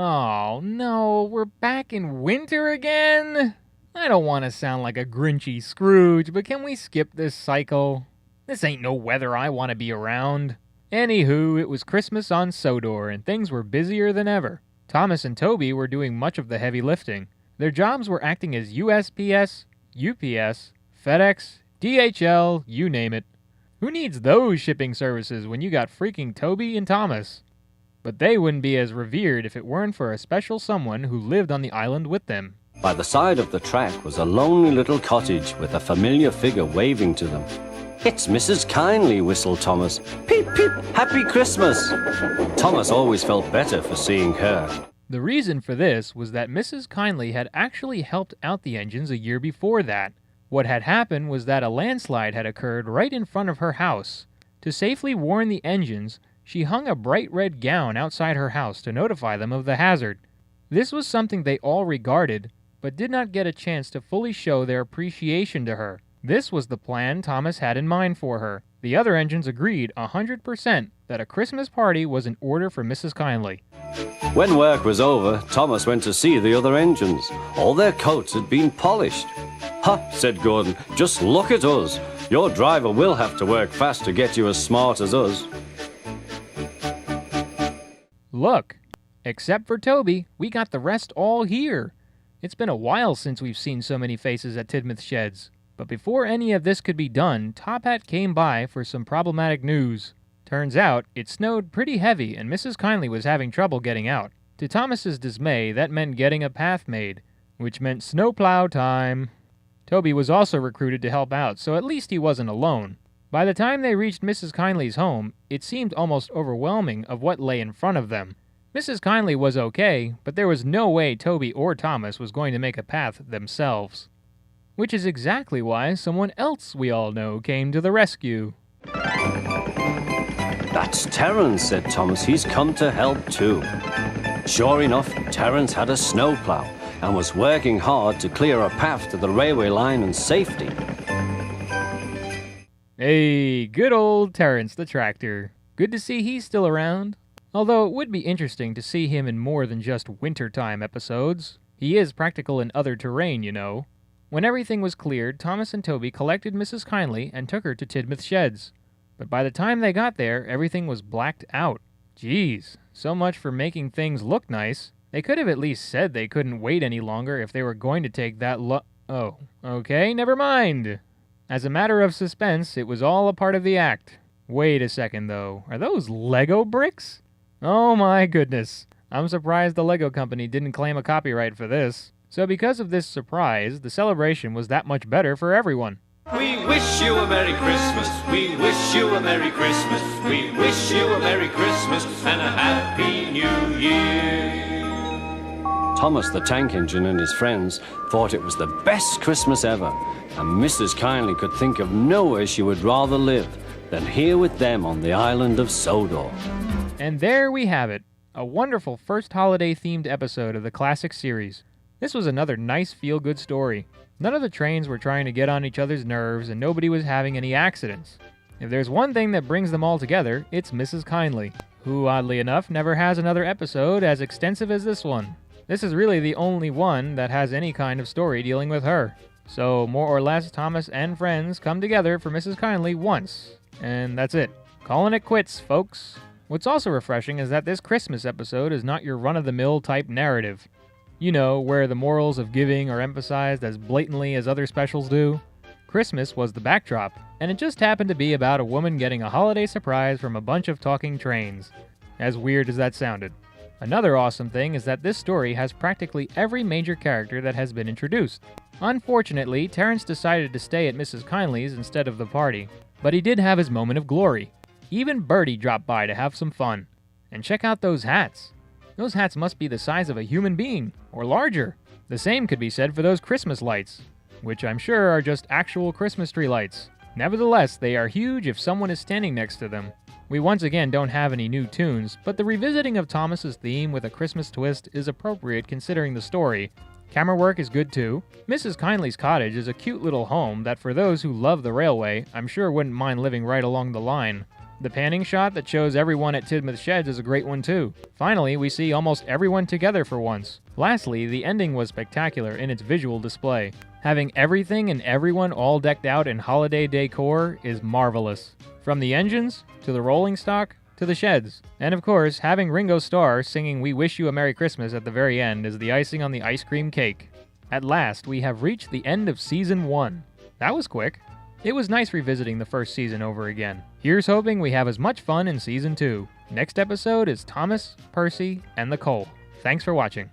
Oh no, we're back in winter again? I don't want to sound like a grinchy Scrooge, but can we skip this cycle? This ain't no weather I want to be around. Anywho, it was Christmas on Sodor, and things were busier than ever. Thomas and Toby were doing much of the heavy lifting. Their jobs were acting as USPS, UPS, FedEx, DHL, you name it. Who needs those shipping services when you got freaking Toby and Thomas? But they wouldn't be as revered if it weren't for a special someone who lived on the island with them. By the side of the track was a lonely little cottage with a familiar figure waving to them. "It's Mrs. Kindly," whistled Thomas. "Peep, peep, Happy Christmas!" Thomas always felt better for seeing her. The reason for this was that Mrs. Kindly had actually helped out the engines a year before that. What had happened was that a landslide had occurred right in front of her house. To safely warn the engines, she hung a bright red gown outside her house to notify them of the hazard. This was something they all regarded, but did not get a chance to fully show their appreciation to her. This was the plan Thomas had in mind for her. The other engines agreed 100% that a Christmas party was in order for Mrs. Kindly. When work was over, Thomas went to see the other engines. All their coats had been polished. "Ha," said Gordon, "just look at us. Your driver will have to work fast to get you as smart as us." Look, except for Toby, we got the rest all here. It's been a while since we've seen so many faces at Tidmouth Sheds. But before any of this could be done, Top Hat came by for some problematic news. Turns out, it snowed pretty heavy and Mrs. Kindly was having trouble getting out. To Thomas's dismay, that meant getting a path made, which meant snowplow time. Toby was also recruited to help out, so at least he wasn't alone. By the time they reached Mrs. Kindly's home, it seemed almost overwhelming of what lay in front of them. Mrs. Kindly was okay, but there was no way Toby or Thomas was going to make a path themselves. Which is exactly why someone else we all know came to the rescue. "That's Terence," said Thomas. "He's come to help too." Sure enough, Terence had a snowplow and was working hard to clear a path to the railway line in safety. Hey, good old Terence the tractor. Good to see he's still around. Although it would be interesting to see him in more than just wintertime episodes. He is practical in other terrain, you know. When everything was cleared, Thomas and Toby collected Mrs. Kindly and took her to Tidmouth Sheds. But by the time they got there, everything was blacked out. Geez, so much for making things look nice. They could have at least said they couldn't wait any longer if they were going to take that Oh, okay, never mind. As a matter of suspense, it was all a part of the act. Wait a second, though. Are those Lego bricks? Oh my goodness. I'm surprised the Lego company didn't claim a copyright for this. So because of this surprise, the celebration was that much better for everyone. We wish you a Merry Christmas. We wish you a Merry Christmas. We wish you a Merry Christmas and a Happy New Year. Thomas the Tank Engine and his friends thought it was the best Christmas ever, and Mrs. Kindly could think of nowhere she would rather live than here with them on the island of Sodor. And there we have it, a wonderful first holiday-themed episode of the classic series. This was another nice feel-good story. None of the trains were trying to get on each other's nerves, and nobody was having any accidents. If there's one thing that brings them all together, it's Mrs. Kindly, who, oddly enough, never has another episode as extensive as this one. This is really the only one that has any kind of story dealing with her. So, more or less, Thomas and friends come together for Mrs. Kindly once, and that's it. Calling it quits, folks. What's also refreshing is that this Christmas episode is not your run-of-the-mill type narrative. You know, where the morals of giving are emphasized as blatantly as other specials do. Christmas was the backdrop, and it just happened to be about a woman getting a holiday surprise from a bunch of talking trains. As weird as that sounded. Another awesome thing is that this story has practically every major character that has been introduced. Unfortunately, Terence decided to stay at Mrs. Kindly's instead of the party, but he did have his moment of glory. Even Birdie dropped by to have some fun. And check out those hats. Those hats must be the size of a human being, or larger. The same could be said for those Christmas lights, which I'm sure are just actual Christmas tree lights. Nevertheless, they are huge if someone is standing next to them. We once again don't have any new tunes, but the revisiting of Thomas's theme with a Christmas twist is appropriate considering the story. Camera work is good too. Mrs. Kindly's cottage is a cute little home that for those who love the railway, I'm sure wouldn't mind living right along the line. The panning shot that shows everyone at Tidmouth Sheds is a great one too. Finally, we see almost everyone together for once. Lastly, the ending was spectacular in its visual display. Having everything and everyone all decked out in holiday decor is marvelous. From the engines, to the rolling stock, to the sheds. And of course, having Ringo Starr singing We Wish You a Merry Christmas at the very end is the icing on the ice cream cake. At last, we have reached the end of Season 1. That was quick. It was nice revisiting the first season over again. Here's hoping we have as much fun in Season 2. Next episode is Thomas, Percy, and the Coal. Thanks for watching.